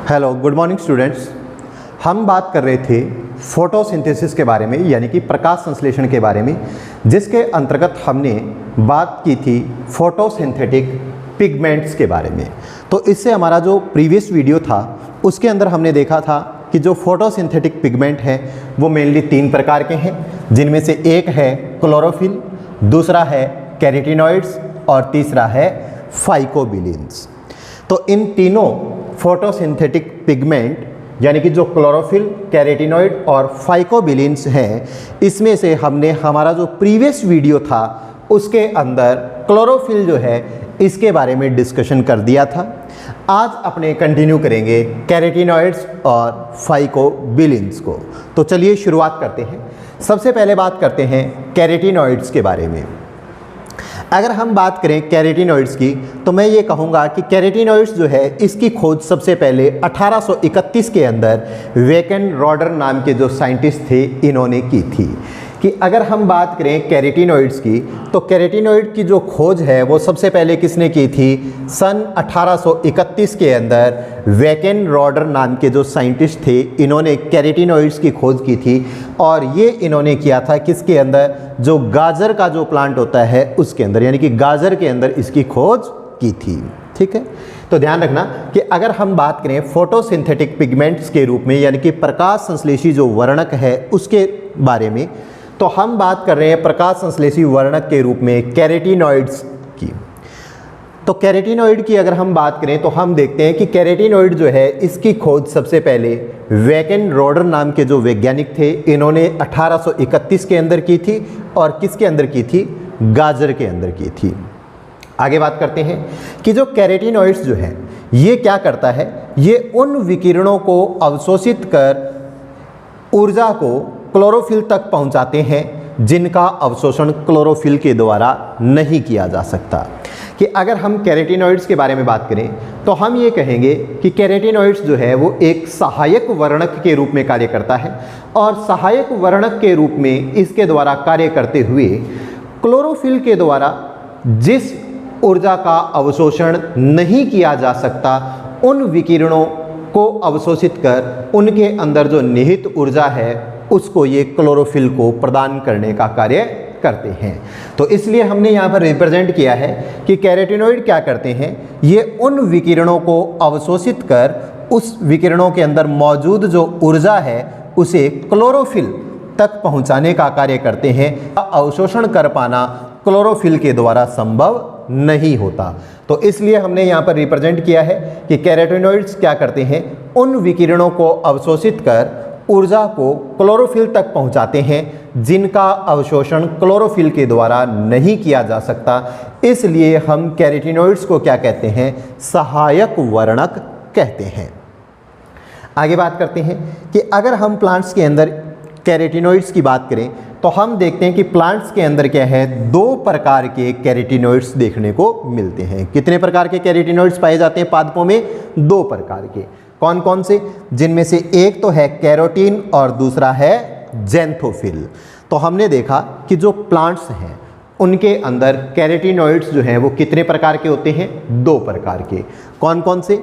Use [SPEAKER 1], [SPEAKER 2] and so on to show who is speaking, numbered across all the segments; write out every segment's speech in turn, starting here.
[SPEAKER 1] Hello, good morning students. हम बात कर रहे थे फोटोसिंथेसिस के बारे में, यानी कि प्रकाश संश्लेषण के बारे में, जिसके अंतर्गत हमने बात की थी फोटोसिंथेटिक पिगमेंट्स के बारे में। तो इससे हमारा जो प्रीवियस वीडियो था उसके अंदर हमने देखा था कि जो फोटोसिंथेटिक पिगमेंट हैं वो मेनली 3 प्रकार के हैं, जिनमें से एक है क्लोरोफिल, दूसरा है कैरोटीनॉइड्स और तीसरा है फाइकोबिलिन्स। तो इन तीनों फोटोसिंथेटिक पिगमेंट यानी कि जो क्लोरोफिल, कैरोटीनॉइड और फाइकोबिलिन्स हैं, इसमें से हमने हमारा जो प्रीवियस वीडियो था उसके अंदर क्लोरोफिल जो है इसके बारे में डिस्कशन कर दिया था। आज अपने कंटिन्यू करेंगे कैरोटीनॉइड्स और फाइकोबिलिन्स को। तो चलिए शुरुआत करते हैं। सबसे पहले बात करते हैं कैरोटीनॉइड्स के बारे में। अगर हम बात करें कैरोटीनॉइड्स की तो मैं ये कहूँगा कि कैरोटीनॉइड्स जो है इसकी खोज सबसे पहले 1831 के अंदर वेकेन रॉडर नाम के जो साइंटिस्ट थे इन्होंने की थी। कि अगर हम बात करें कैरोटीनॉइड्स की तो कैरोटीनॉइड की जो खोज है वो सबसे पहले किसने की थी? सन 1831 के अंदर वेकेन रॉडर नाम के जो साइंटिस्ट थे इन्होंने कैरोटीनॉइड्स की खोज की थी। और ये इन्होंने किया था किसके अंदर? जो गाजर का जो प्लांट होता है उसके अंदर, यानी कि गाजर के अंदर इसकी खोज की थी। ठीक है, तो ध्यान रखना कि अगर हम बात करें फोटोसिंथेटिक पिगमेंट्स के रूप में, यानी कि प्रकाश संश्लेषी जो वर्णक है उसके बारे में, तो हम बात कर रहे हैं प्रकाश संश्लेषी वर्णक के रूप में कैरोटीनॉइड्स की। तो कैरोटीनॉइड की अगर हम बात करें तो हम देखते हैं कि कैरोटीनॉइड जो है इसकी खोज सबसे पहले वेकेन रॉडर नाम के जो वैज्ञानिक थे इन्होंने 1831 के अंदर की थी। और किसके अंदर की थी? गाजर के अंदर की थी। आगे बात करते हैं कि जो कैरोटीनॉइड्स जो है ये क्या करता है? ये उन विकिरणों को अवशोषित कर ऊर्जा को क्लोरोफिल तक पहुंचाते हैं जिनका अवशोषण क्लोरोफिल के द्वारा नहीं किया जा सकता। कि अगर हम कैरोटीनॉइड्स के बारे में बात करें तो हम ये कहेंगे कि कैरोटीनॉइड्स जो है वो एक सहायक वर्णक के रूप में कार्य करता है। और सहायक वर्णक के रूप में इसके द्वारा कार्य करते हुए क्लोरोफिल के द्वारा जिस ऊर्जा का अवशोषण नहीं किया जा सकता उन विकिरणों को अवशोषित कर उनके अंदर जो निहित ऊर्जा है उसको ये क्लोरोफिल को प्रदान करने का कार्य करते हैं। तो इसलिए हमने यहाँ पर रिप्रेजेंट किया है कि कैरोटीनॉइड क्या करते हैं? ये उन विकिरणों को अवशोषित कर उस विकिरणों के अंदर मौजूद जो ऊर्जा है उसे क्लोरोफिल तक पहुँचाने का कार्य करते हैं। अवशोषण कर पाना क्लोरोफिल के द्वारा संभव नहीं होता। तो इसलिए हमने यहाँ पर रिप्रेजेंट किया है कि कैरोटीनॉइड्स क्या करते हैं? उन विकिरणों को अवशोषित कर ऊर्जा को क्लोरोफिल तक पहुंचाते हैं जिनका अवशोषण क्लोरोफिल के द्वारा नहीं किया जा सकता। इसलिए हम कैरोटीनॉइड्स को क्या कहते हैं? सहायक वर्णक कहते हैं। आगे बात करते हैं कि अगर हम प्लांट्स के अंदर कैरोटीनॉइड्स की बात करें तो हम देखते हैं कि प्लांट्स के अंदर क्या है? 2 प्रकार के कैरोटीनॉइड्स देखने को मिलते हैं। कितने प्रकार के कैरोटीनॉइड्स पाए जाते हैं पादपों में? 2 प्रकार के। कौन कौन से? जिनमें से एक तो है कैरोटीन और दूसरा है ज़ैंथोफिल। तो हमने देखा कि जो प्लांट्स हैं उनके अंदर कैरोटीनॉइड्स जो हैं वो कितने प्रकार के होते हैं? 2 प्रकार के। कौन कौन से?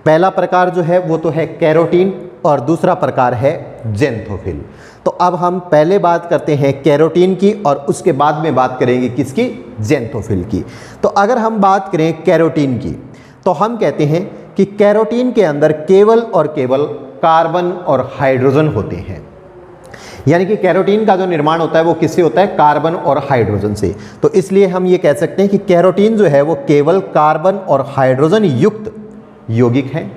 [SPEAKER 1] पहला प्रकार जो है वो तो है कैरोटीन और दूसरा प्रकार है ज़ैंथोफिल। तो अब हम पहले बात करते हैं कैरोटीन की और उसके बाद में बात करेंगे किसकी? ज़ैंथोफिल की। तो अगर हम बात करें कैरोटीन की तो हम कहते हैं कि कैरोटीन के अंदर केवल और केवल कार्बन और हाइड्रोजन होते हैं। यानी कि कैरोटीन का जो निर्माण होता है वो किससे होता है? कार्बन और हाइड्रोजन से। तो इसलिए हम ये कह सकते हैं कि कैरोटीन जो है वो केवल कार्बन और हाइड्रोजन युक्त यौगिक हैं।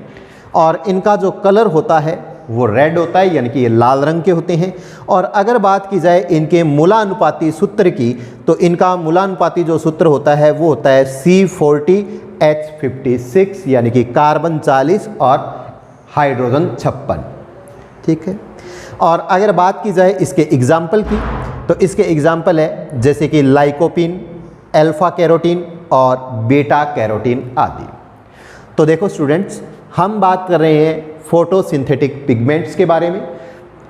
[SPEAKER 1] और इनका जो कलर होता है वो रेड होता है, यानी कि ये लाल रंग के होते हैं। और अगर बात की जाए इनके मूलानुपाती सूत्र की तो इनका मूलानुपाती जो सूत्र होता है वो होता है C40H56, यानी कि कार्बन 40 और हाइड्रोजन 56। ठीक है। और अगर बात की जाए इसके एग्जाम्पल की तो इसके एग्जाम्पल है जैसे कि लाइकोपीन, अल्फा कैरोटीन और बीटा कैरोटीन आदि। तो देखो स्टूडेंट्स, हम बात कर रहे हैं फोटोसिंथेटिक पिगमेंट्स के बारे में।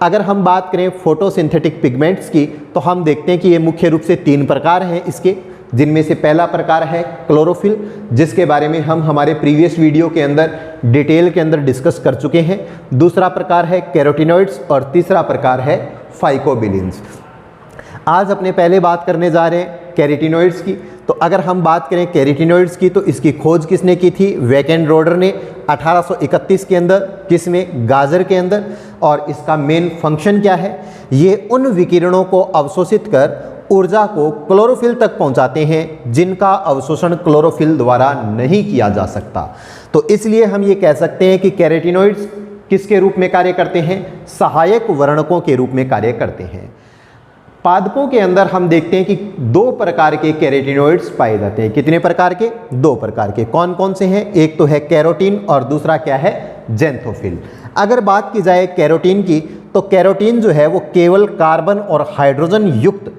[SPEAKER 1] अगर हम बात करें फोटोसिंथेटिक पिगमेंट्स की तो हम देखते हैं कि ये मुख्य रूप से 3 प्रकार हैं इसके, जिनमें से पहला प्रकार है क्लोरोफिल, जिसके बारे में हम हमारे प्रीवियस वीडियो के अंदर डिटेल के अंदर डिस्कस कर चुके हैं। दूसरा प्रकार है कैरोटीनॉइड्स और तीसरा प्रकार है फाइकोबिलिन्स। आज अपने पहले बात करने जा रहे हैं कैरोटीनॉइड्स की। तो अगर हम बात करें कैरोटीनॉइड्स की, तो इसकी खोज किसने की थी? वैकेन रोडर ने 1831 के अंदर। किसमें? गाजर के अंदर। और इसका मेन फंक्शन क्या है? ये उन विकिरणों को अवशोषित कर ऊर्जा को क्लोरोफिल तक पहुंचाते हैं जिनका अवशोषण क्लोरोफिल द्वारा नहीं किया जा सकता। तो इसलिए हम ये कह सकते हैं कि कैरोटीनॉइड्स किसके रूप में कार्य करते हैं? सहायक वर्णकों के रूप में कार्य करते हैं। पादपों के अंदर हम देखते हैं कि 2 प्रकार के कैरोटीनॉइड्स पाए जाते हैं। कितने प्रकार के? 2 प्रकार के। कौन कौन से हैं? एक तो है कैरोटीन और दूसरा क्या है? ज़ैंथोफिल। अगर बात की जाए कैरोटीन की, तो कैरोटीन जो है वो केवल कार्बन और हाइड्रोजन युक्त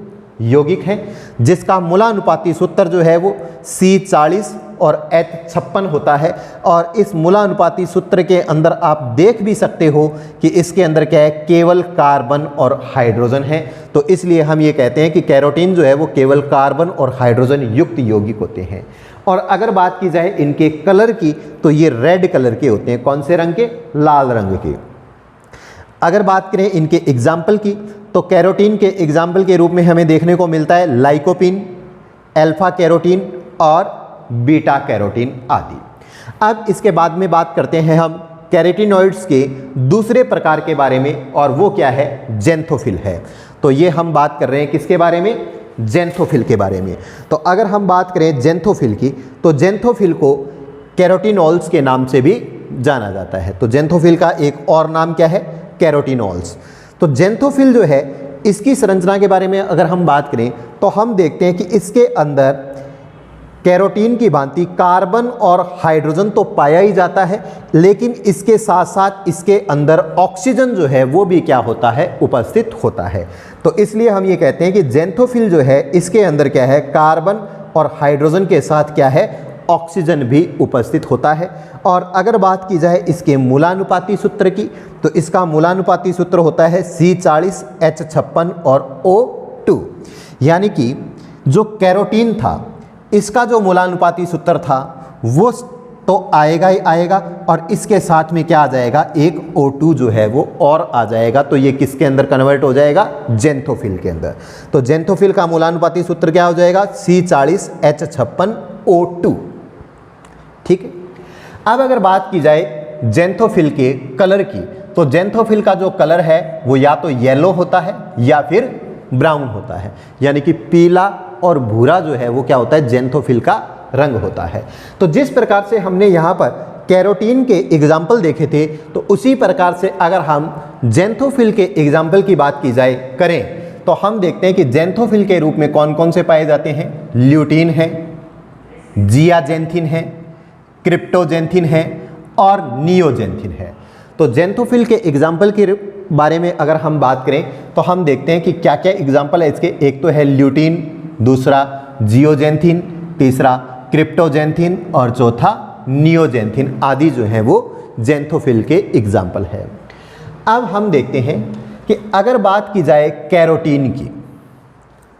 [SPEAKER 1] यौगिक है, जिसका मूलानुपाती सूत्र जो है वो C40 और H56 होता है। और इस मूलानुपाती सूत्र के अंदर आप देख भी सकते हो कि इसके अंदर क्या है? केवल कार्बन और हाइड्रोजन है। तो इसलिए हम ये कहते हैं कि कैरोटीन जो है वो केवल कार्बन और हाइड्रोजन युक्त यौगिक होते हैं। और अगर बात की जाए इनके कलर की, तो ये रेड कलर के होते हैं। कौन से रंग के? लाल रंग के। अगर बात करें इनके एग्जाम्पल की, तो कैरोटीन के एग्जाम्पल के रूप में हमें देखने को मिलता है लाइकोपीन, अल्फा कैरोटीन और बीटा कैरोटीन आदि। अब इसके बाद में बात करते हैं हम कैरोटीनॉइड्स के दूसरे प्रकार के बारे में, और वो क्या है? ज़ैंथोफिल है। तो ये हम बात कर रहे हैं किसके बारे में? ज़ैंथोफिल के बारे में। तो अगर हम बात करें ज़ैंथोफिल की, तो ज़ैंथोफिल को कैरोटीनॉल्स के नाम से भी जाना जाता है। तो ज़ैंथोफिल का एक और नाम क्या है? कैरोटीनॉल्स। तो ज़ैंथोफिल जो है, इसकी संरचना के बारे में अगर हम बात करें, तो हम देखते हैं कि इसके अंदर कैरोटीन की भांति कार्बन और हाइड्रोजन तो पाया ही जाता है, लेकिन इसके साथ साथ इसके अंदर ऑक्सीजन जो है वो भी क्या होता है? उपस्थित होता है। तो इसलिए हम ये कहते हैं कि ज़ैंथोफिल जो है, इसके अंदर क्या है? कार्बन और हाइड्रोजन के साथ क्या है? ऑक्सीजन भी उपस्थित होता है। और अगर बात की जाए इसके मूलानुपाती सूत्र की, तो इसका मूलानुपाती सूत्र होता है C40 H56 और O2। यानी कि जो कैरोटीन था, इसका जो मूलानुपाती सूत्र था वो तो आएगा ही आएगा, और इसके साथ में क्या आ जाएगा? एक O2 जो है वो और आ जाएगा। तो ये किसके अंदर कन्वर्ट हो जाएगा? ज़ैंथोफिल के अंदर। तो ज़ैंथोफिल का मूलानुपाती सूत्र क्या हो जाएगा? C40 H56 O2। ठीक है। अब अगर बात की जाए ज़ैंथोफिल के कलर की, तो ज़ैंथोफिल का जो कलर है वो या तो येलो होता है या फिर ब्राउन होता है। यानी कि पीला और भूरा जो है वो क्या होता है? ज़ैंथोफिल का रंग होता है। तो जिस प्रकार से हमने यहाँ पर कैरोटीन के एग्जाम्पल देखे थे, तो उसी प्रकार से अगर हम ज़ैंथोफिल के एग्जाम्पल की बात की जाए करें, तो हम देखते हैं कि ज़ैंथोफिल के रूप में कौन कौन से पाए जाते हैं? ल्यूटीन है, जियाजेंथिन है, क्रिप्टोजेंथिन है और नियोजेंथिन है। तो ज़ैंथोफिल के एग्जाम्पल के बारे में अगर हम बात करें, तो हम देखते हैं कि क्या क्या एग्जाम्पल है इसके। एक तो है ल्यूटीन, दूसरा जियोजेंथिन, तीसरा क्रिप्टोजेंथिन और चौथा नियोजेंथिन आदि जो हैं वो ज़ैंथोफिल के एग्जाम्पल है। अब हम देखते हैं कि अगर बात की जाए कैरोटीन की,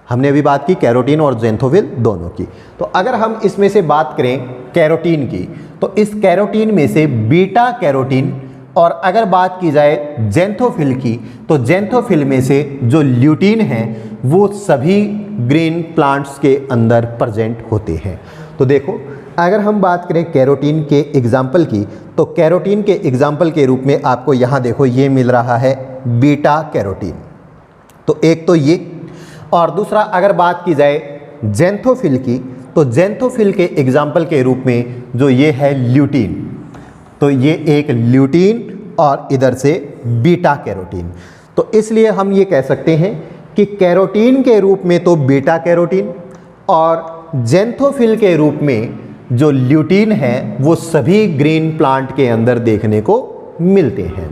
[SPEAKER 1] हमने अभी बात की कैरोटीन और ज़ैंथोफिल दोनों की, तो अगर हम इसमें से बात करें कैरोटीन की, तो इस कैरोटीन में से बीटा कैरोटीन, और अगर बात की जाए ज़ैंथोफिल की, तो ज़ैंथोफिल में से जो ल्यूटीन है वो सभी ग्रीन प्लांट्स के अंदर प्रेजेंट होते हैं। तो देखो, अगर हम बात करें कैरोटीन के एग्जाम्पल की, तो कैरोटीन के एग्जाम्पल के रूप में आपको यहाँ देखो ये मिल रहा है बीटा कैरोटीन। तो एक तो ये, और दूसरा अगर बात की जाए ज़ैंथोफिल की, तो ज़ैंथोफिल के एग्जाम्पल के रूप में जो ये है ल्यूटीन, तो ये एक ल्यूटीन और इधर से बीटा कैरोटीन। तो इसलिए हम ये कह सकते हैं कि कैरोटीन के रूप में तो बीटा कैरोटीन, और ज़ैंथोफिल के रूप में जो ल्यूटीन है वो सभी ग्रीन प्लांट के अंदर देखने को मिलते हैं।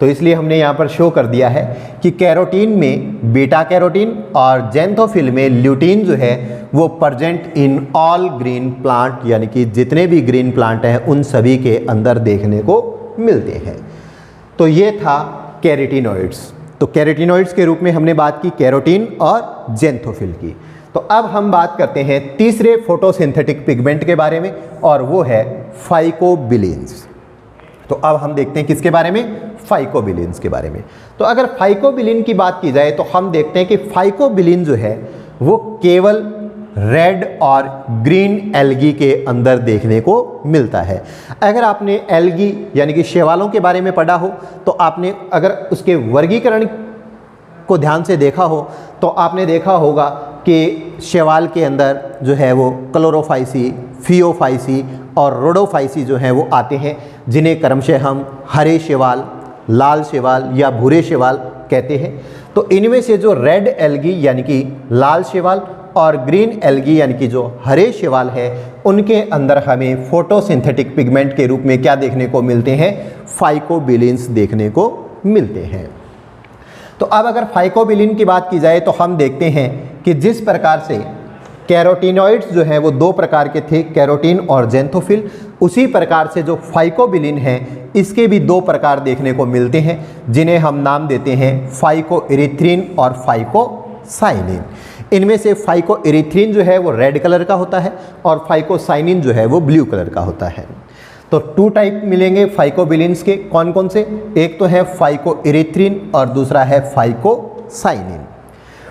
[SPEAKER 1] तो इसलिए हमने यहाँ पर शो कर दिया है कि कैरोटीन में बीटा कैरोटीन और ज़ैंथोफिल में ल्यूटीन जो है वो present in all green plant, यानी कि जितने भी ग्रीन प्लांट हैं उन सभी के अंदर देखने को मिलते हैं। तो ये था कैरोटीनॉइड्स। तो तो कैरोटीनॉइड्स के रूप में हमने बात की कैरोटीन और ज़ैंथोफिल की। तो अब हम बात करते हैं तीसरे फोटोसिंथेटिक पिगमेंट के बारे में, और वो है फाइकोबिलिन्स। तो अब हम देखते हैं किसके बारे में, फाइकोबिलिन्स के बारे में। तो अगर फाइकोबिलिन की बात की जाए तो हम देखते हैं कि फाइकोबिलिन जो है वो केवल रेड और ग्रीन एल्गी के अंदर देखने को मिलता है। अगर आपने एल्गी यानी कि शैवालों के बारे में पढ़ा हो तो आपने अगर उसके वर्गीकरण को ध्यान से देखा हो तो आपने देखा होगा कि शैवाल के अंदर जो है वो क्लोरोफाइसी, फियोफाइसी और रोडोफाइसी जो हैं वो आते हैं, जिन्हें क्रमशः हम हरे शैवाल, लाल शैवाल या भूरे शैवाल कहते हैं। तो इनमें से जो रेड एल्गी यानी कि लाल शैवाल और ग्रीन एल्गी यानी कि जो हरे शैवाल है, उनके अंदर हमें फोटोसिंथेटिक पिगमेंट के रूप में क्या देखने को मिलते हैं, फाइकोबिलिन्स देखने को मिलते हैं। तो अब अगर फाइकोबिलिन की बात की जाए तो हम देखते हैं कि जिस प्रकार से कैरोटीनॉइड्स जो हैं वो दो प्रकार के थे, कैरोटीन और ज़ैंथोफिल, उसी प्रकार से जो फाइकोबिलिन है इसके भी दो प्रकार देखने को मिलते हैं, जिन्हें हम नाम देते हैं फाइकोइरिथ्रिन और फाइकोसाइनिन। इनमें से फाइकोइरिथ्रिन जो है वो रेड कलर का होता है और फाइकोसाइनिन जो है वो ब्लू कलर का होता है। तो टू टाइप मिलेंगे फाइकोबिलिन्स के, कौन कौन से, एक तो है फाइकोइरिथ्रिन और दूसरा है फाइकोसाइनिन।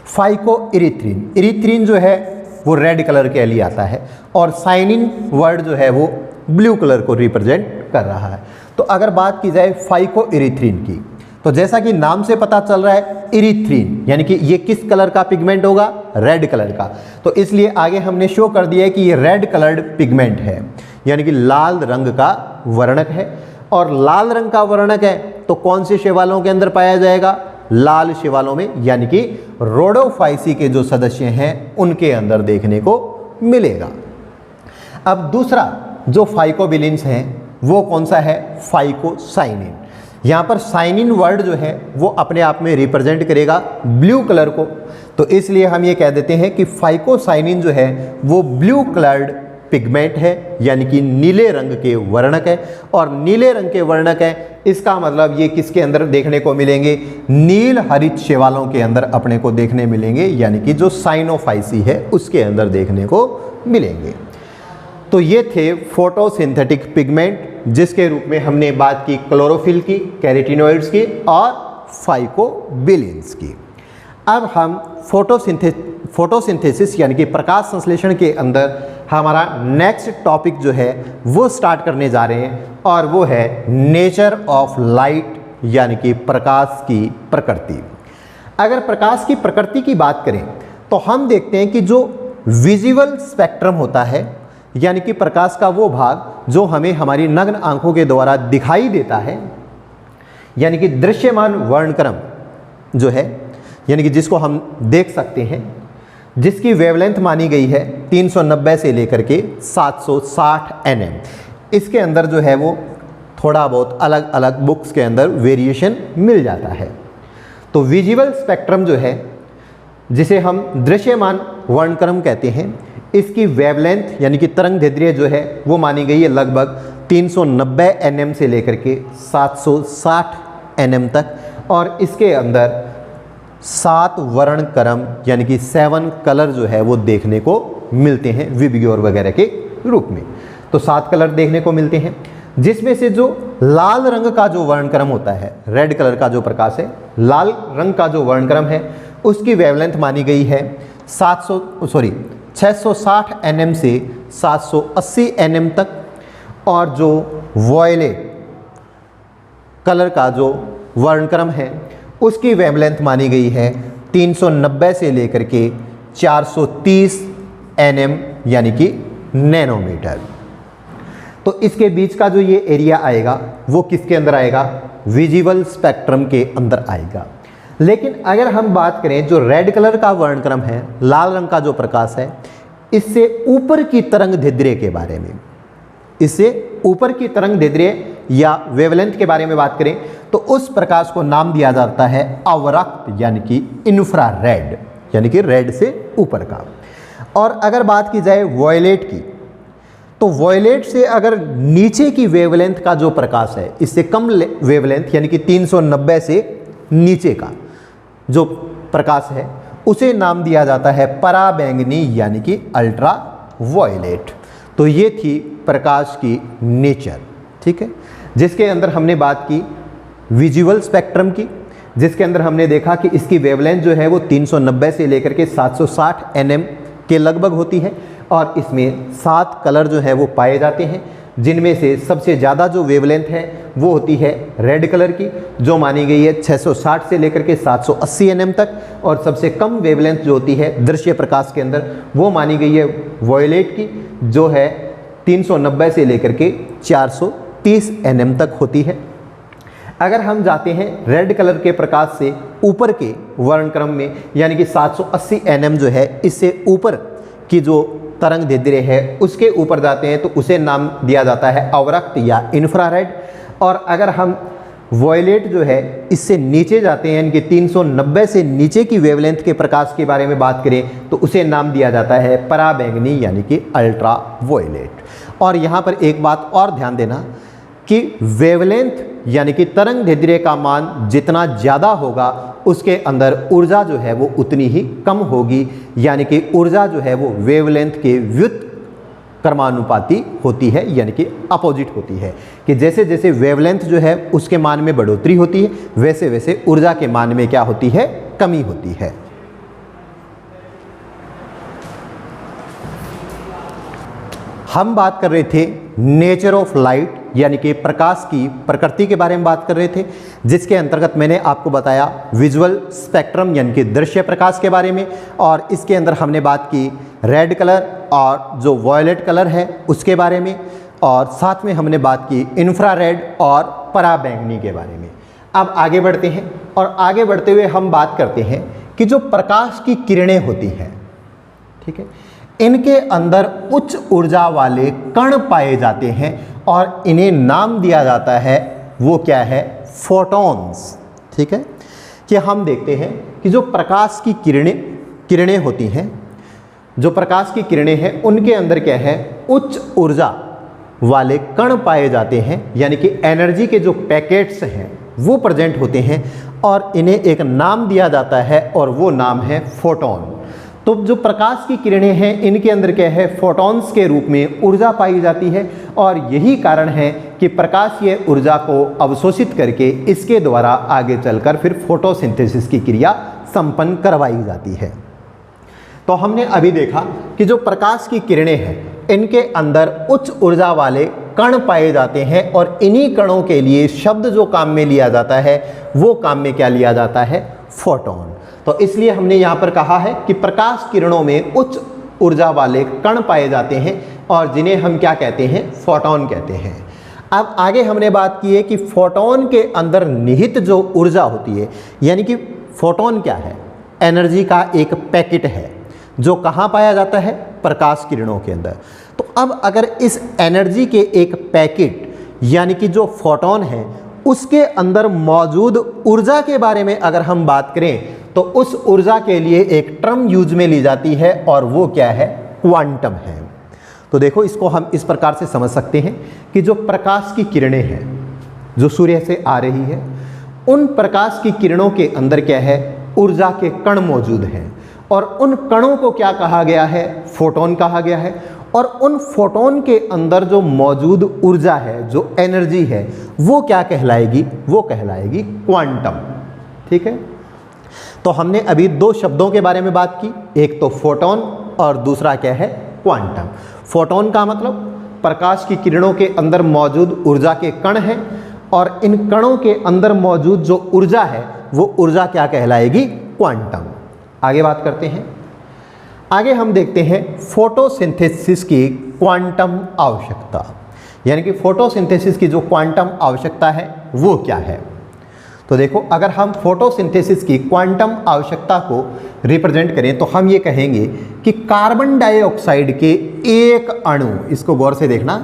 [SPEAKER 1] फाइकोइरिथ्रिन, इरिथ्रिन जो है वो रेड कलर के लिए आता है और साइनिन वर्ड जो है वो ब्लू कलर को रिप्रेजेंट कर रहा है। तो अगर बात की जाए फाइकोइरिथ्रिन की, तो जैसा कि नाम से पता चल रहा है इरिथ्रिन यानी कि ये किस कलर का पिगमेंट होगा, रेड कलर का। तो इसलिए आगे हमने शो कर दिया है कि ये रेड कलर्ड पिगमेंट है, यानी कि लाल रंग का वर्णक है। और लाल रंग का वर्णक है तो कौन से शैवालों के अंदर पाया जाएगा, लाल शैवालों में, यानी कि रोडोफाइसी के जो सदस्य हैं उनके अंदर देखने को मिलेगा। अब दूसरा जो फाइकोबिलिन्स हैं वो कौन सा है, फाइकोसाइनिन। यहाँ पर साइनिन वर्ड जो है वो अपने आप में रिप्रेजेंट करेगा ब्लू कलर को, तो इसलिए हम ये कह देते हैं कि फाइकोसाइनिन जो है वो ब्लू कलर्ड पिगमेंट है, यानी कि नीले रंग के वर्णक है। और नीले रंग के वर्णक है इसका मतलब ये किसके अंदर देखने को मिलेंगे, नील हरित शैवालों के अंदर अपने को देखने मिलेंगे, यानी कि जो साइनोफाइसी है उसके अंदर देखने को मिलेंगे। तो ये थे फोटोसिंथेटिक पिगमेंट, जिसके रूप में हमने बात की क्लोरोफिल की, कैरोटीनॉइड्स की और फाइकोबिलिन्स की। अब हम फोटोसिंथेसिस यानी कि प्रकाश संश्लेषण के अंदर हमारा नेक्स्ट टॉपिक जो है वो स्टार्ट करने जा रहे हैं, और वो है नेचर ऑफ लाइट यानी कि प्रकाश की प्रकृति। अगर प्रकाश की प्रकृति की बात करें तो हम देखते हैं कि जो विजुअल स्पेक्ट्रम होता है, यानी कि प्रकाश का वो भाग जो हमें हमारी नग्न आंखों के द्वारा दिखाई देता है, यानी कि दृश्यमान वर्णक्रम जो है, यानी कि जिसको हम देख सकते हैं, जिसकी वेवलेंथ मानी गई है 390 से लेकर के 760 nm। इसके अंदर जो है वो थोड़ा बहुत अलग अलग बुक्स के अंदर वेरिएशन मिल जाता है। तो विजुअल स्पेक्ट्रम जो है, जिसे हम दृश्यमान वर्णक्रम कहते हैं, इसकी वेवलेंथ यानी कि तरंग दैर्ध्य जो है वो मानी गई है लगभग 390 nm से लेकर के 760 nm तक, और इसके अंदर 7 वर्णक्रम यानी कि 7 कलर जो है वो देखने को मिलते हैं विबग्योर वगैरह के रूप में। तो 7 कलर देखने को मिलते हैं, जिसमें से जो लाल रंग का जो वर्णक्रम होता है, रेड कलर का जो प्रकाश है, लाल रंग का जो वर्णक्रम है उसकी वेवलेंथ मानी गई है 660 nm से 780 nm तक, और जो वॉयलेट कलर का जो वर्णक्रम है उसकी वेवलेंथ मानी गई है 390 से लेकर के 430 nm यानी कि नैनोमीटर। तो इसके बीच का जो ये एरिया आएगा वो किसके अंदर आएगा, विजुअल स्पेक्ट्रम के अंदर आएगा। लेकिन अगर हम बात करें जो रेड कलर का वर्णक्रम है, लाल रंग का जो प्रकाश है, इससे ऊपर की तरंग दैर्ध्य के बारे में, इससे ऊपर की तरंग दैर्ध्य या वेवलेंथ के बारे में बात करें तो उस प्रकाश को नाम दिया जाता है अवरक्त यानी कि इंफ्रारेड, यानी कि रेड से ऊपर का। और अगर बात की जाए वॉयलेट की, तो वॉयलेट से अगर नीचे की वेवलेंथ का जो प्रकाश है, इससे कम वेवलेंथ यानी कि 390 से नीचे का, जो प्रकाश है उसे नाम दिया जाता है पराबैंगनी यानी कि अल्ट्रा वायलेट। तो ये थी प्रकाश की नेचर, ठीक है, जिसके अंदर हमने बात की विजुअल स्पेक्ट्रम की, जिसके अंदर हमने देखा कि इसकी वेवलेंथ जो है वो 390 से लेकर के 760 nm के लगभग होती है और इसमें 7 कलर जो है वो पाए जाते हैं, जिनमें से सबसे ज़्यादा जो वेवलेंथ है वो होती है रेड कलर की, जो मानी गई है 660 से लेकर के 780 nm तक, और सबसे कम वेवलेंथ जो होती है दृश्य प्रकाश के अंदर वो मानी गई है वॉयलेट की, जो है 390 से लेकर के 430 nm तक होती है। अगर हम जाते हैं रेड कलर के प्रकाश से ऊपर के वर्णक्रम में, यानी कि 780 nm जो है इससे ऊपर की जो तरंग दैर्ध्य है उसके ऊपर जाते हैं तो उसे नाम दिया जाता है अवरक्त या इंफ्रारेड। और अगर हम वॉयलेट जो है इससे नीचे जाते हैं, यानी कि 390 से नीचे की वेवलेंथ के प्रकाश के बारे में बात करें तो उसे नाम दिया जाता है पराबैंगनी यानी कि अल्ट्रा वॉयलेट। और यहाँ पर एक बात और ध्यान देना कि वेवलेंथ यानी कि तरंग दैर्ध्य का मान जितना ज़्यादा होगा उसके अंदर ऊर्जा जो है वो उतनी ही कम होगी, यानी कि ऊर्जा जो है वो वेवलेंथ के व्युत्क्रमानुपाती होती है, यानी कि अपोजिट होती है, कि जैसे जैसे वेवलेंथ जो है उसके मान में बढ़ोतरी होती है वैसे वैसे ऊर्जा के मान में क्या होती है, कमी होती है। हम बात कर रहे थे नेचर ऑफ लाइट यानी कि प्रकाश की प्रकृति के बारे में बात कर रहे थे, जिसके अंतर्गत मैंने आपको बताया विजुअल स्पेक्ट्रम यानी कि दृश्य प्रकाश के बारे में, और इसके अंदर हमने बात की रेड कलर और जो वॉयलेट कलर है उसके बारे में, और साथ में हमने बात की इंफ्रारेड और पराबैंगनी के बारे में। अब आगे बढ़ते हैं और आगे बढ़ते हुए हम बात करते हैं कि जो प्रकाश की किरणें होती हैं, ठीक है, इनके अंदर उच्च ऊर्जा वाले कण पाए जाते हैं और इन्हें नाम दिया जाता है, वो क्या है, फोटॉन्स। ठीक है, कि हम देखते हैं कि जो प्रकाश की किरणें होती हैं, जो प्रकाश की किरणें हैं उनके अंदर क्या है, उच्च ऊर्जा वाले कण पाए जाते हैं, यानी कि एनर्जी के जो पैकेट्स हैं वो प्रेजेंट होते हैं और इन्हें एक नाम दिया जाता है और वो नाम है फोटॉन। तो जो प्रकाश की किरणें हैं इनके अंदर क्या है, फोटॉन्स के रूप में ऊर्जा पाई जाती है और यही कारण है कि प्रकाशीय ऊर्जा को अवशोषित करके इसके द्वारा आगे चलकर फिर फोटोसिंथेसिस की क्रिया संपन्न करवाई जाती है। तो हमने अभी देखा कि जो प्रकाश की किरणें हैं इनके अंदर उच्च ऊर्जा वाले कण पाए जाते हैं और इन्हीं कणों के लिए शब्द जो काम में लिया जाता है वो काम में क्या लिया जाता है, फोटॉन। तो इसलिए हमने यहाँ पर कहा है कि प्रकाश किरणों में उच्च ऊर्जा वाले कण पाए जाते हैं और जिन्हें हम क्या कहते हैं, फोटॉन कहते हैं। अब आगे हमने बात की है कि फोटॉन के अंदर निहित जो ऊर्जा होती है, यानी कि फोटॉन क्या है, एनर्जी का एक पैकेट है जो कहाँ पाया जाता है, प्रकाश किरणों के अंदर। तो अब अगर इस एनर्जी के एक पैकेट यानी कि जो फोटॉन है उसके अंदर मौजूद ऊर्जा के बारे में अगर हम बात करें तो उस ऊर्जा के लिए एक टर्म यूज में ली जाती है और वो क्या है, क्वांटम है। तो देखो इसको हम इस प्रकार से समझ सकते हैं कि जो प्रकाश की किरणें हैं जो सूर्य से आ रही है, उन प्रकाश की किरणों के अंदर क्या है, ऊर्जा के कण मौजूद हैं और उन कणों को क्या कहा गया है, फोटॉन कहा गया है। और उन फोटॉन के अंदर जो मौजूद ऊर्जा है, जो एनर्जी है, वो क्या कहलाएगी, वो कहलाएगी क्वांटम। ठीक है, तो हमने अभी दो शब्दों के बारे में बात की, एक तो फोटॉन और दूसरा क्या है, क्वांटम। फोटॉन का मतलब प्रकाश की किरणों के अंदर मौजूद ऊर्जा के कण हैं और इन कणों के अंदर मौजूद जो ऊर्जा है वो ऊर्जा क्या कहलाएगी, क्वांटम। आगे बात करते हैं, आगे हम देखते हैं फोटोसिंथेसिस की क्वांटम आवश्यकता, यानी कि फोटोसिंथेसिस की जो क्वांटम आवश्यकता है वो क्या है। तो देखो अगर हम फोटोसिंथेसिस की क्वांटम आवश्यकता को रिप्रेजेंट करें तो हम ये कहेंगे कि कार्बन डाइऑक्साइड के एक अणु, इसको गौर से देखना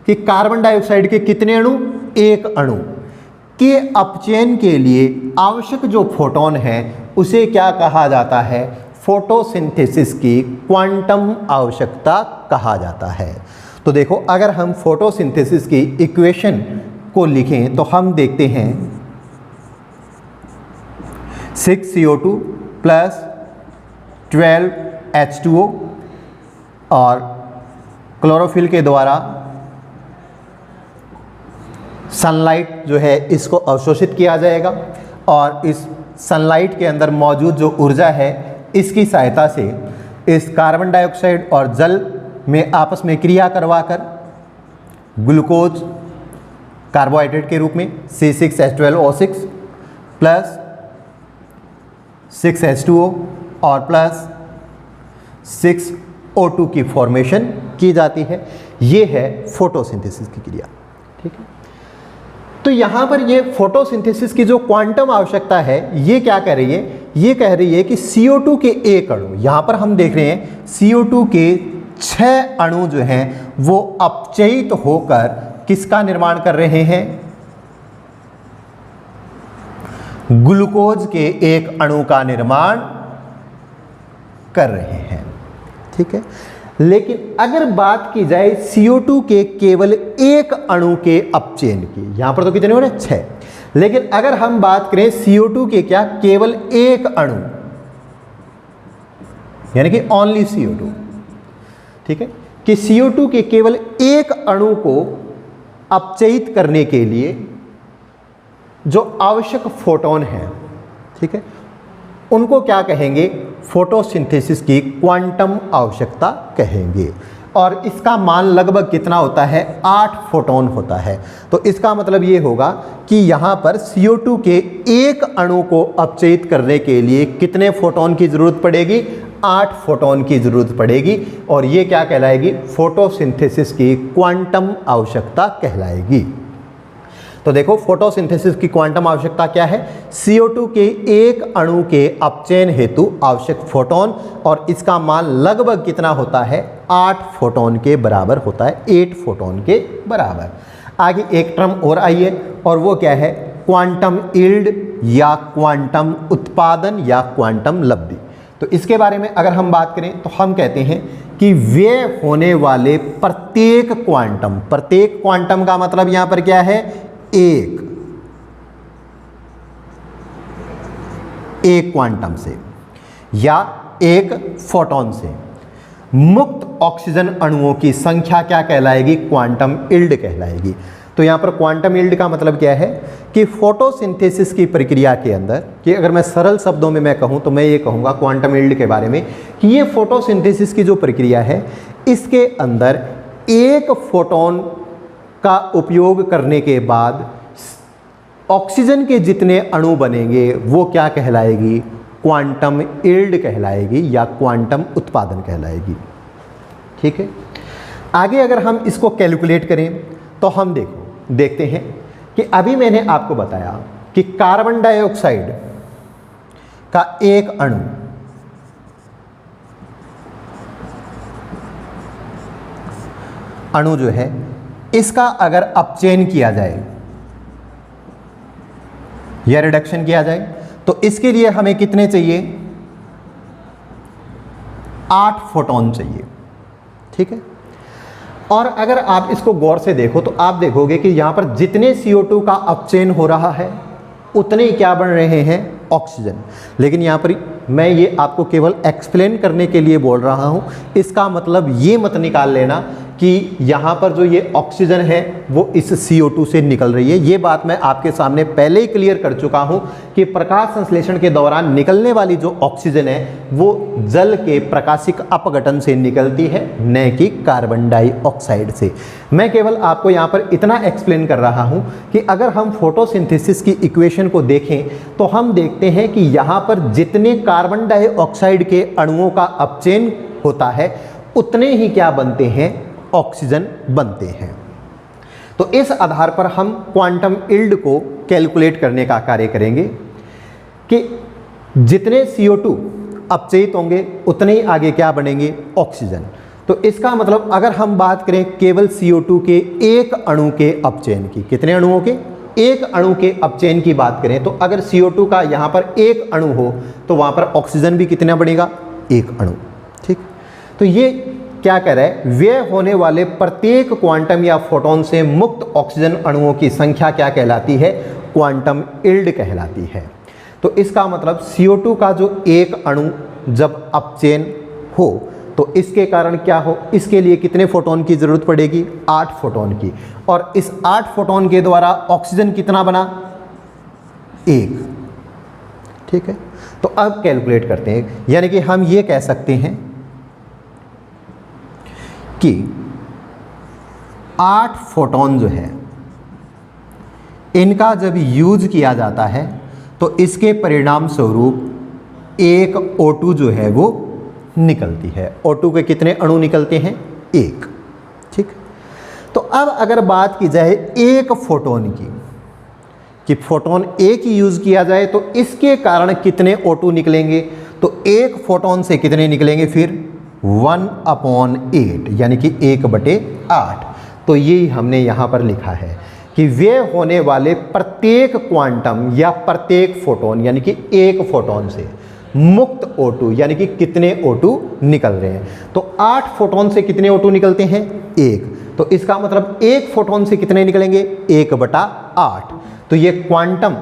[SPEAKER 1] कि कार्बन डाइऑक्साइड के कितने अणु, एक अणु के अपचयन के लिए आवश्यक जो फोटॉन है उसे क्या कहा जाता है, फोटोसिंथेसिस की क्वांटम आवश्यकता कहा जाता है। तो देखो अगर हम फोटोसिंथेसिस की इक्वेशन को लिखें तो हम देखते हैं 6CO2 प्लस 12H2O और क्लोरोफिल के द्वारा सनलाइट जो है इसको अवशोषित किया जाएगा और इस सनलाइट के अंदर मौजूद जो ऊर्जा है इसकी सहायता से इस कार्बन डाइऑक्साइड और जल में आपस में क्रिया करवाकर ग्लूकोज कार्बोहाइड्रेट के रूप में C6H12O6 प्लस 6H2O और प्लस 6O2 की फॉर्मेशन की जाती है। ये है फोटोसिंथेसिस की क्रिया। ठीक है, तो यहाँ पर ये फोटोसिंथेसिस की जो क्वांटम आवश्यकता है ये क्या कह रही है, ये कह रही है कि CO2 के एक अणु, यहाँ पर हम देख रहे हैं CO2 के 6 अणु जो हैं वो अपचयित होकर किसका निर्माण कर रहे हैं, ग्लूकोज के एक अणु का निर्माण कर रहे हैं। ठीक है, लेकिन अगर बात की जाए CO2 के केवल एक अणु के अपचयन की, यहां पर तो कितने हो रहे हैं 6, लेकिन अगर हम बात करें CO2 के क्या केवल एक अणु यानी कि ओनली CO2, ठीक है, कि CO2 के केवल एक अणु को अपचयित करने के लिए जो आवश्यक फोटोन है, ठीक है, उनको क्या कहेंगे, फोटोसिंथेसिस की क्वांटम आवश्यकता कहेंगे। और इसका मान लगभग कितना होता है, 8 फोटोन होता है। तो इसका मतलब ये होगा कि यहाँ पर CO2 के एक अणु को अपचयित करने के लिए कितने फोटोन की जरूरत पड़ेगी, 8 फोटोन की जरूरत पड़ेगी। और ये क्या कहलाएगी, फोटोसिंथेसिस की क्वांटम आवश्यकता कहलाएगी। तो देखो फोटोसिंथेसिस की क्वांटम आवश्यकता क्या है, CO2 के एक अणु के अपचयन हेतु आवश्यक फोटोन, और इसका मान लगभग कितना होता है, 8 फोटोन के बराबर होता है, 8 फोटोन के बराबर। आगे एक टर्म और आई है और वो क्या है, क्वांटम यील्ड या क्वांटम उत्पादन या क्वांटम लब्धि। तो इसके बारे में अगर हम बात करें तो हम कहते हैं कि व्यय होने वाले प्रत्येक क्वांटम का मतलब यहां पर क्या है, एक क्वांटम से या एक फोटोन से मुक्त ऑक्सीजन अणुओं की संख्या क्या कहलाएगी, क्वांटम यील्ड कहलाएगी। तो यहां पर क्वांटम यील्ड का मतलब क्या है कि फोटोसिंथेसिस की प्रक्रिया के अंदर, कि अगर मैं सरल शब्दों में मैं कहूं तो मैं ये कहूंगा क्वांटम यील्ड के बारे में कि ये फोटोसिंथेसिस की जो प्रक्रिया है इसके अंदर एक फोटोन का उपयोग करने के बाद ऑक्सीजन के जितने अणु बनेंगे वो क्या कहलाएगी, क्वांटम यील्ड कहलाएगी या क्वांटम उत्पादन कहलाएगी। ठीक है, आगे अगर हम इसको कैलकुलेट करें तो हम देखते हैं कि अभी मैंने आपको बताया कि कार्बन डाइऑक्साइड का एक अणु जो है इसका अगर अपचयन किया जाए या रिडक्शन किया जाए तो इसके लिए हमें कितने चाहिए, 8 फोटोन चाहिए। ठीक है, और अगर आप इसको गौर से देखो तो आप देखोगे कि यहां पर जितने CO2 का अपचयन हो रहा है उतने ही क्या बन रहे हैं, ऑक्सीजन। लेकिन यहां पर मैं ये आपको केवल एक्सप्लेन करने के लिए बोल रहा हूं, इसका मतलब ये मत निकाल लेना कि यहाँ पर जो ये ऑक्सीजन है वो इस CO2 से निकल रही है। ये बात मैं आपके सामने पहले ही क्लियर कर चुका हूँ कि प्रकाश संश्लेषण के दौरान निकलने वाली जो ऑक्सीजन है वो जल के प्रकाशिक अपघटन से निकलती है, न कि कार्बन डाइऑक्साइड से। मैं केवल आपको यहाँ पर इतना एक्सप्लेन कर रहा हूँ कि अगर हम फोटोसिंथेसिस की इक्वेशन को देखें तो हम देखते हैं कि यहाँ पर जितने कार्बन डाइऑक्साइड के अणुओं का अपचयन होता है उतने ही क्या बनते हैं, ऑक्सीजन बनते हैं। तो इस आधार पर हम क्वांटम यील्ड को कैलकुलेट करने का कार्य करेंगे कि जितने CO2 अपचयित होंगे उतने ही आगे क्या बनेंगे, ऑक्सीजन। तो इसका मतलब अगर हम बात करें केवल CO2 के एक अणु के अपचयन की, कितने अणुओं के, एक अणु के अपचयन की बात करें तो अगर CO2 का यहां पर एक अणु हो तो वहां पर ऑक्सीजन भी कितना बनेगा, एक अणु। ठीक, तो ये क्या कह रहा है, व्यय होने वाले प्रत्येक क्वांटम या फोटोन से मुक्त ऑक्सीजन अणुओं की संख्या क्या कहलाती है, क्वांटम यील्ड कहलाती है। तो इसका मतलब CO2 का जो एक अणु जब अपचयन हो तो इसके कारण क्या हो, इसके लिए कितने फोटोन की जरूरत पड़ेगी, 8 फोटोन की। और इस 8 फोटोन के द्वारा ऑक्सीजन कितना बना, 1। ठीक है, तो अब कैलकुलेट करते हैं, यानी कि हम ये कह सकते हैं कि 8 फोटोन जो है इनका जब यूज किया जाता है तो इसके परिणाम स्वरूप एक O2 जो है वो निकलती है। O2 के कितने अणु निकलते हैं, 1। ठीक, तो अब अगर बात की जाए एक फोटोन की, कि फोटोन एक ही यूज किया जाए तो इसके कारण कितने O2 निकलेंगे, तो एक फोटोन से कितने निकलेंगे फिर 1/8 यानी कि 1/8। तो ये हमने यहाँ पर लिखा है कि वे होने वाले प्रत्येक क्वांटम या प्रत्येक फोटोन यानी कि एक फोटोन से मुक्त O2 यानी कि कितने O2 निकल रहे हैं। तो 8 फोटोन से कितने O2 निकलते हैं, 1। तो इसका मतलब एक फोटोन से कितने निकलेंगे, 1/8। तो ये क्वांटम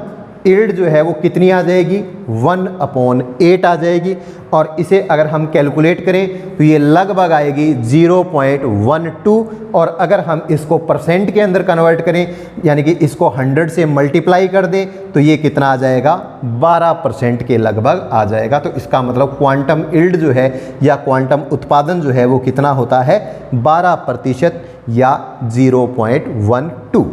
[SPEAKER 1] यील्ड जो है वो कितनी आ जाएगी, 1/8 आ जाएगी। और इसे अगर हम कैलकुलेट करें तो ये लगभग आएगी 0.12। और अगर हम इसको परसेंट के अंदर कन्वर्ट करें यानी कि इसको 100 से मल्टीप्लाई कर दें तो ये कितना आ जाएगा, 12% के लगभग आ जाएगा। तो इसका मतलब क्वांटम यील्ड जो है या क्वांटम उत्पादन जो है वो कितना होता है, 12% या 0.12।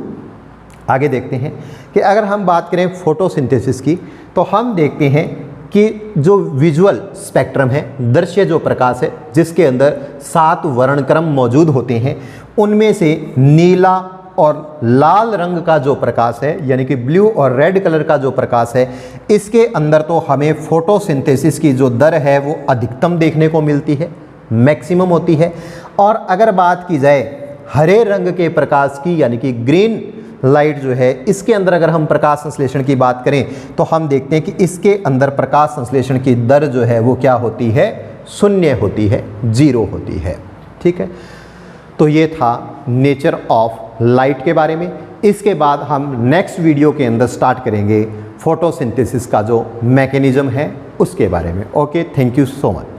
[SPEAKER 1] आगे देखते हैं कि अगर हम बात करें फोटोसिंथेसिस की तो हम देखते हैं कि जो विजुअल स्पेक्ट्रम है, दृश्य जो प्रकाश है, जिसके अंदर 7 वर्णक्रम मौजूद होते हैं, उनमें से नीला और लाल रंग का जो प्रकाश है यानी कि ब्लू और रेड कलर का जो प्रकाश है, इसके अंदर तो हमें फोटोसिंथेसिस की जो दर है वो अधिकतम देखने को मिलती है, मैक्सिमम होती है। और अगर बात की जाए हरे रंग के प्रकाश की यानी कि ग्रीन लाइट जो है, इसके अंदर अगर हम प्रकाश संश्लेषण की बात करें तो हम देखते हैं कि इसके अंदर प्रकाश संश्लेषण की दर जो है वो क्या होती है, 0 होती है, 0 होती है। ठीक है, तो ये था नेचर ऑफ लाइट के बारे में। इसके बाद हम नेक्स्ट वीडियो के अंदर स्टार्ट करेंगे फोटोसिंथेसिस का जो मैकेनिज्म है उसके बारे में। Okay, thank you so much.